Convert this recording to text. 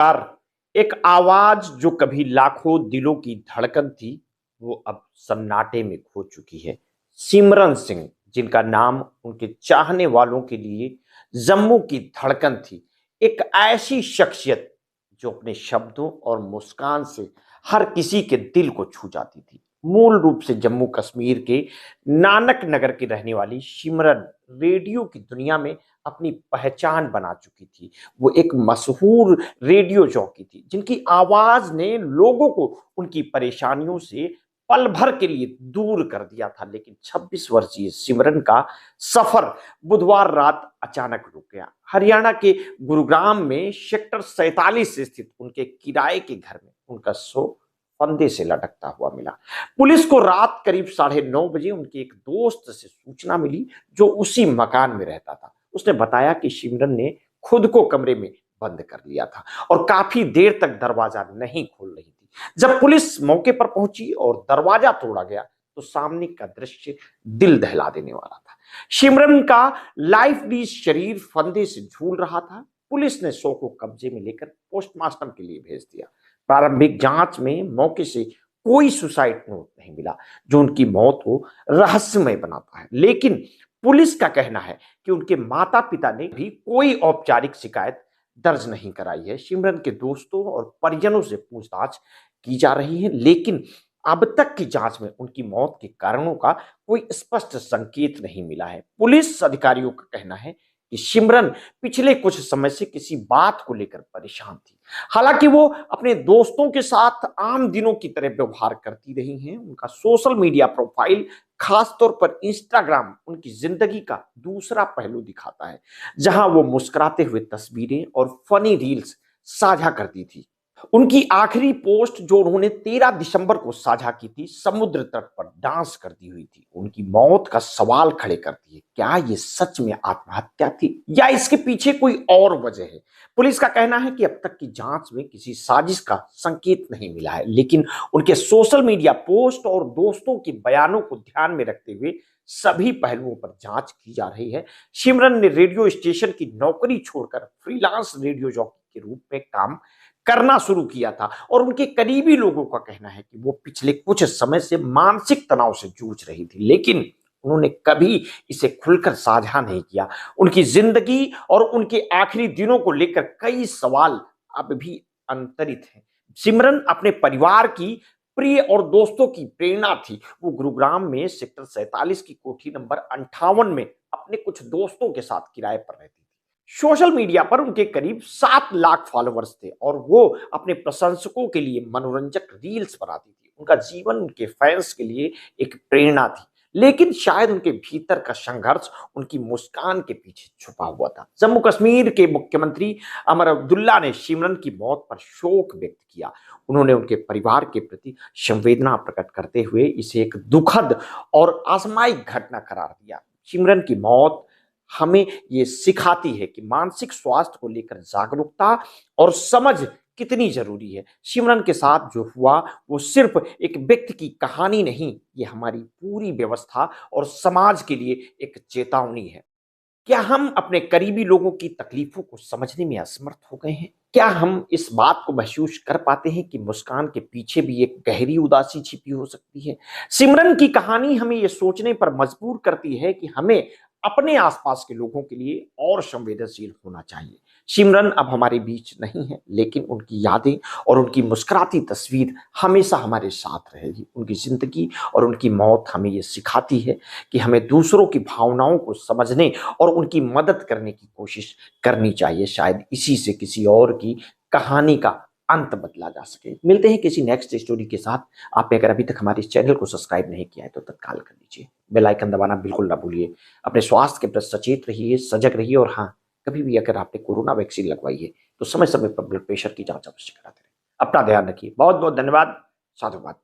यार, एक आवाज जो कभी लाखों दिलों की धड़कन थी, वो अब सन्नाटे में खो चुकी है। सिमरन सिंह, जिनका नाम उनके चाहने वालों के लिए जम्मू की धड़कन थी। एक ऐसी शख्सियत जो अपने शब्दों और मुस्कान से हर किसी के दिल को छू जाती थी। मूल रूप से जम्मू कश्मीर के नानक नगर की रहने वाली सिमरन रेडियो की दुनिया में अपनी पहचान बना चुकी थी। वो एक मशहूर रेडियो जॉकी थी, जिनकी आवाज ने लोगों को उनकी परेशानियों से पल भर के लिए दूर कर दिया था। लेकिन 26 वर्षीय सिमरन का सफर बुधवार रात अचानक रुक गया। हरियाणा के गुरुग्राम में सेक्टर 47 स्थित उनके किराए के घर में उनका शव फंदे से लटकता हुआ मिला। पुलिस को रात करीब 9:30 बजे उनके एक दोस्त से सूचना मिली, जो उसी मकान में रहता था। उसने बताया कि सिमरन ने खुद को कमरे में बंद कर लिया था और काफी देर तक दरवाजा नहीं खोल रही थी। जब पुलिस मौके पर पहुंची और दरवाजा तोड़ा गया, तो सामने का दृश्य दिल दहला देने वाला था। सिमरन का लाइफली शरीर फंदे से झूल रहा था। पुलिस ने शव को कब्जे में लेकर पोस्टमार्टम के लिए भेज दिया। प्रारंभिक जांच में मौके से कोई सुसाइड नोट नहीं मिला, जो उनकी मौत को रहस्यमय बनाता है। लेकिन पुलिस का कहना है कि उनके माता पिता ने भी कोई औपचारिक शिकायत दर्ज नहीं कराई है। सिमरन के दोस्तों और परिजनों से पूछताछ की जा रही है, लेकिन अब तक की जांच में उनकी मौत के कारणों का कोई स्पष्ट संकेत नहीं मिला है। पुलिस अधिकारियों का कहना है कि सिमरन पिछले कुछ समय से किसी बात को लेकर परेशान थी। हालांकि वो अपने दोस्तों के साथ आम दिनों की तरह व्यवहार करती रही हैं। उनका सोशल मीडिया प्रोफाइल, खासतौर पर इंस्टाग्राम, उनकी जिंदगी का दूसरा पहलू दिखाता है, जहां वो मुस्कुराते हुए तस्वीरें और फनी रील्स साझा करती थी। उनकी आखिरी पोस्ट जो उन्होंने 13 दिसंबर को साझा की थी, समुद्र तट पर डांस करती हुई थी, उनकी मौत का सवाल खड़े करती है। क्या ये सच में आत्महत्या थी या इसके पीछे कोई और वजह है? पुलिस का कहना है कि अब तक की जांच में किसी साजिश का संकेत नहीं मिला है, लेकिन उनके सोशल मीडिया पोस्ट और दोस्तों के बयानों को ध्यान में रखते हुए सभी पहलुओं पर जांच की जा रही है। सिमरन ने रेडियो स्टेशन की नौकरी छोड़कर फ्रीलांस रेडियो जॉकी के रूप में काम करना शुरू किया था और उनके करीबी लोगों का कहना है कि वो पिछले कुछ समय से मानसिक तनाव से जूझ रही थी, लेकिन उन्होंने कभी इसे खुलकर साझा नहीं किया। उनकी जिंदगी और उनके आखिरी दिनों को लेकर कई सवाल अब भी अंतरित हैं। सिमरन अपने परिवार की प्रिय और दोस्तों की प्रेरणा थी। वो गुरुग्राम में सेक्टर 47 की कोठी नंबर 58 में अपने कुछ दोस्तों के साथ किराए पर रहती थी। सोशल मीडिया पर उनके करीब 7 लाख फॉलोवर्स थे और वो अपने प्रशंसकों के लिए मनोरंजक रील्स बनाती थी। उनका जीवन उनके फैंस के लिए एक प्रेरणा थी, लेकिन शायद उनके भीतर का संघर्ष उनकी मुस्कान के पीछे छुपा हुआ था। जम्मू कश्मीर के मुख्यमंत्री अमर अब्दुल्ला ने सिमरन की मौत पर शोक व्यक्त किया। उन्होंने उनके परिवार के प्रति संवेदना प्रकट करते हुए इसे एक दुखद और असामयिक घटना करार दिया। सिमरन की मौत हमें ये सिखाती है कि मानसिक स्वास्थ्य को लेकर जागरूकता और समझ कितनी जरूरी है। सिमरन के साथ जो हुआ वो सिर्फ एक व्यक्ति की कहानी नहीं, ये हमारी पूरी व्यवस्था और समाज के लिए एक चेतावनी है। क्या हम अपने करीबी लोगों की तकलीफों को समझने में असमर्थ हो गए हैं? क्या हम इस बात को महसूस कर पाते हैं कि मुस्कान के पीछे भी एक गहरी उदासी छिपी हो सकती है? सिमरन की कहानी हमें यह सोचने पर मजबूर करती है कि हमें अपने आसपास के लोगों के लिए और संवेदनशील होना चाहिए। सिमरन अब हमारे बीच नहीं है, लेकिन उनकी यादें और उनकी मुस्कुराती तस्वीर हमेशा हमारे साथ रहेगी। उनकी जिंदगी और उनकी मौत हमें यह सिखाती है कि हमें दूसरों की भावनाओं को समझने और उनकी मदद करने की कोशिश करनी चाहिए। शायद इसी से किसी और की कहानी का अंत बदला जा सके। मिलते हैं किसी नेक्स्ट स्टोरी के साथ। आपने अगर अभी तक हमारे इस चैनल को सब्सक्राइब नहीं किया है तो तत्काल कर लीजिए। बेल आइकन दबाना बिल्कुल ना भूलिए। अपने स्वास्थ्य के प्रति सचेत रहिए, सजग रहिए और हाँ, कभी भी अगर आपने कोरोना वैक्सीन लगवाई है तो समय समय पर ब्लड प्रेशर की जांच अवश्य कराते रहें। अपना ध्यान रखिए। बहुत बहुत धन्यवाद। साधुवाद।